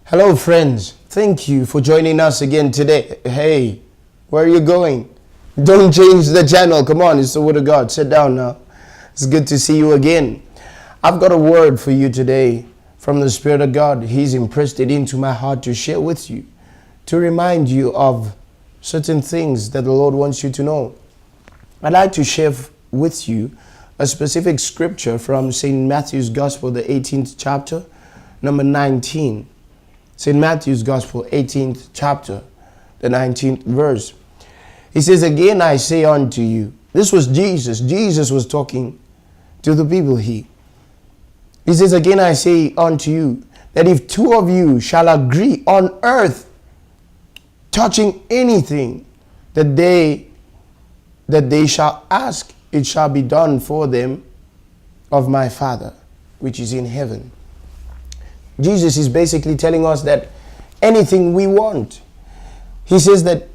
Hello, friends. Thank you for joining us again today. Hey, where are you going? Don't change the channel. Come on, it's the Word of God. Sit down now. It's good to see you again. I've got a word for you today from the Spirit of God. He's impressed it into my heart to share with you, to remind you of certain things that the Lord wants you to know. I'd like to share with you a specific scripture from St. Matthew's Gospel, the 18th chapter, number 19. St. Matthew's Gospel, 18th chapter, the 19th verse. He says, "Again I say unto you," this was Jesus. Jesus was talking to the people here. He says, "Again I say unto you, that if two of you shall agree on earth, touching anything that they shall ask, it shall be done for them of my Father, which is in heaven." Jesus is basically telling us that anything we want, he says that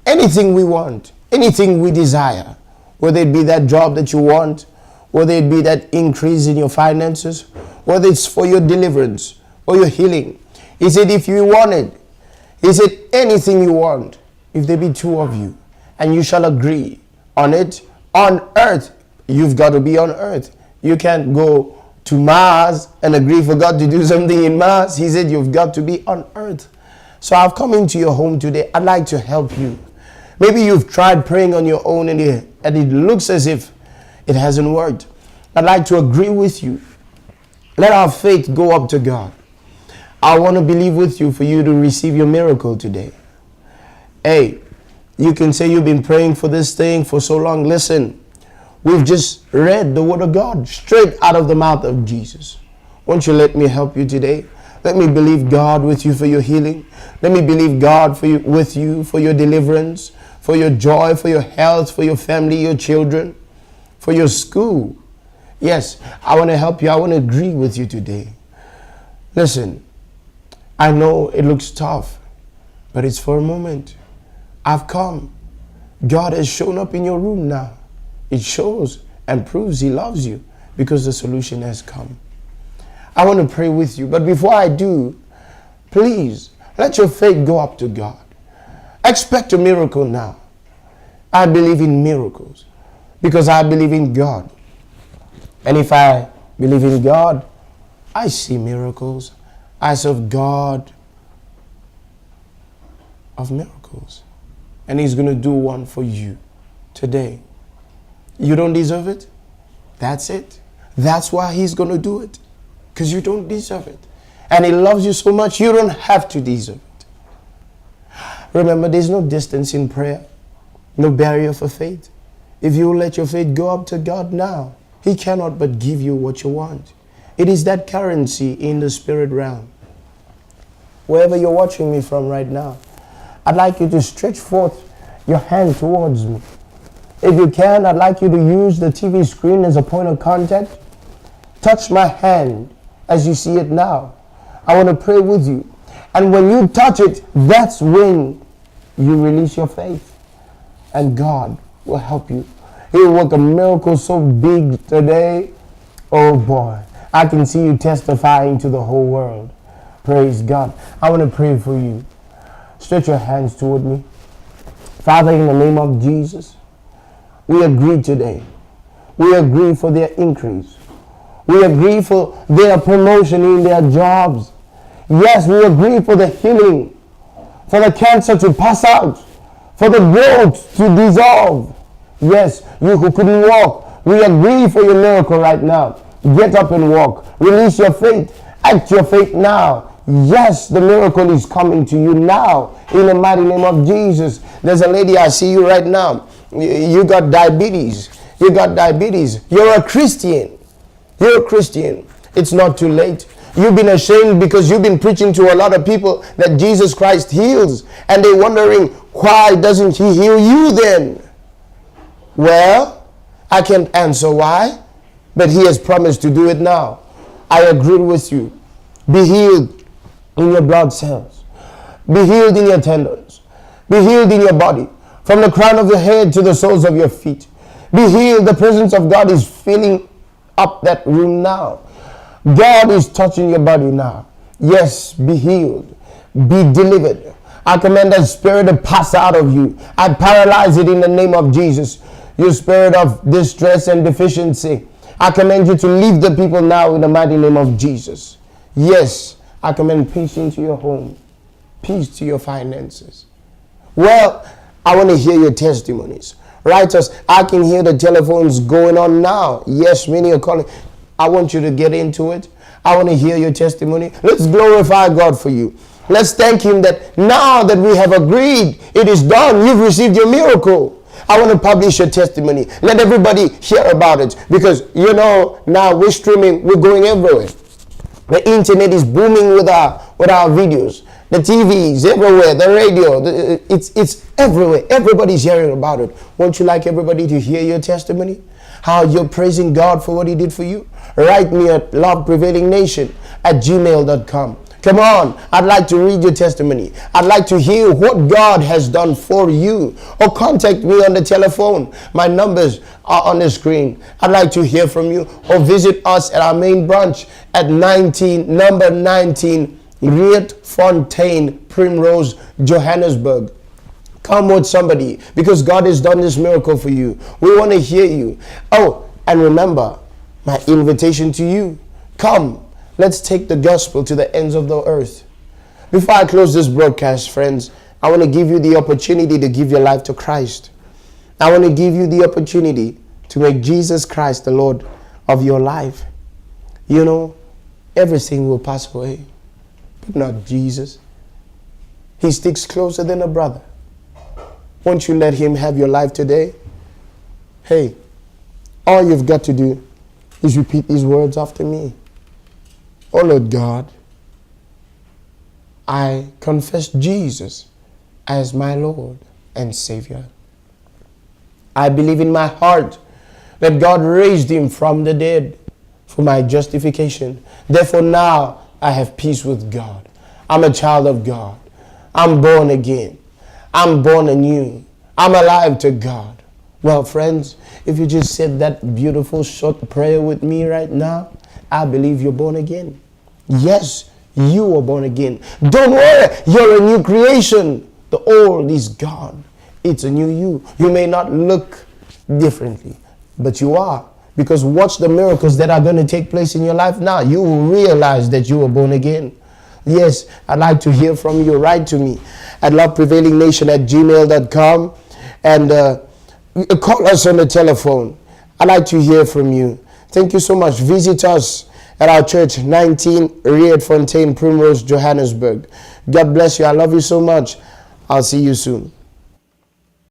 anything we want, anything we desire, whether it be that job that you want, whether it be that increase in your finances, whether it's for your deliverance or your healing, he said if you want it, he said anything you want, if there be two of you, and you shall agree on it on earth, you've got to be on earth. You can't go to Mars and agree for God to do something in Mars. He said you've got to be on earth. So I've come into your home today. I'd like to help you. Maybe you've tried praying on your own and it looks as if it hasn't worked. I'd like to agree with you. Let our faith go up to God. I want to believe with you for you to receive your miracle today. Hey, you can say you've been praying for this thing for so long. Listen. We've just read the Word of God straight out of the mouth of Jesus. Won't you let me help you today? Let me believe God with you for your healing. Let me believe God with you for your deliverance, for your joy, for your health, for your family, your children, for your school. Yes, I want to help you. I want to agree with you today. Listen, I know it looks tough, but it's for a moment. I've come. God has shown up in your room now. It shows and proves He loves you because the solution has come. I want to pray with you, but before I do, please let your faith go up to God. Expect a miracle now. I believe in miracles because I believe in God. And if I believe in God, I see miracles. I serve God of miracles. And He's going to do one for you today. You don't deserve it? That's it. That's why He's going to do it. Because you don't deserve it. And He loves you so much, you don't have to deserve it. Remember, there's no distance in prayer. No barrier for faith. If you let your faith go up to God now, He cannot but give you what you want. It is that currency in the spirit realm. Wherever you're watching me from right now, I'd like you to stretch forth your hand towards me. If you can, I'd like you to use the TV screen as a point of contact. Touch my hand as you see it now. I want to pray with you. And when you touch it, that's when you release your faith. And God will help you. He will work a miracle so big today. Oh boy, I can see you testifying to the whole world. Praise God. I want to pray for you. Stretch your hands toward me. Father, in the name of Jesus, we agree today. We agree for their increase. We agree for their promotion in their jobs. Yes, we agree for the healing, for the cancer to pass out, for the growth to dissolve. Yes, you who couldn't walk, we agree for your miracle right now. Get up and walk. Release your faith. Act your faith now. Yes, the miracle is coming to you now in the mighty name of Jesus. There's a lady, I see you right now. You got diabetes. You got diabetes. You're a Christian. You're a Christian. It's not too late. You've been ashamed because you've been preaching to a lot of people that Jesus Christ heals. And they're wondering, why doesn't He heal you then? Well, I can't answer why, but He has promised to do it now. I agree with you. Be healed in your blood cells. Be healed in your tendons. Be healed in your body. From the crown of your head to the soles of your feet. Be healed. The presence of God is filling up that room now. God is touching your body now. Yes, be healed. Be delivered. I command that spirit to pass out of you. I paralyze it in the name of Jesus. You spirit of distress and deficiency, I command you to leave the people now in the mighty name of Jesus. Yes, I command peace into your home. Peace to your finances. Well, I want to hear your testimonies. Write us. I can hear the telephones going on now. Yes, many are calling. I want you to get into it. I want to hear your testimony. Let's glorify God for you. Let's thank Him that now that we have agreed, it is done. You've received your miracle. I want to publish your testimony. Let everybody hear about it. Because, now we're streaming. We're going everywhere. The internet is booming with our videos. The TVs everywhere. The radio. It's everywhere. Everybody's hearing about it. Won't you like everybody to hear your testimony? How you're praising God for what He did for you? Write me at loveprevailingNation@gmail.com. Come on, I'd like to read your testimony. I'd like to hear what God has done for you. Or contact me on the telephone. My numbers are on the screen. I'd like to hear from you. Or visit us at our main branch at number 19, Rietfontein, Primrose, Johannesburg. Come with somebody because God has done this miracle for you. We want to hear you. Oh, and remember, my invitation to you. Come. Let's take the gospel to the ends of the earth. Before I close this broadcast, friends, I want to give you the opportunity to give your life to Christ. I want to give you the opportunity to make Jesus Christ the Lord of your life. Everything will pass away, but not Jesus. He sticks closer than a brother. Won't you let Him have your life today? Hey, all you've got to do is repeat these words after me. Oh Lord God, I confess Jesus as my Lord and Savior. I believe in my heart that God raised Him from the dead for my justification. Therefore now I have peace with God. I'm a child of God. I'm born again. I'm born anew. I'm alive to God. Well, friends, if you just said that beautiful short prayer with me right now, I believe you're born again. Yes, you are born again. Don't worry, you're a new creation. The old is gone. It's a new you. You may not look differently, but you are. Because watch the miracles that are going to take place in your life now. You will realize that you are born again. Yes, I'd like to hear from you. Write to me at loveprevailingNation@gmail.com and call us on the telephone. I'd like to hear from you. Thank you so much. Visit us at our church, 19 Rietfontein, Primrose, Johannesburg. God bless you. I love you so much. I'll see you soon.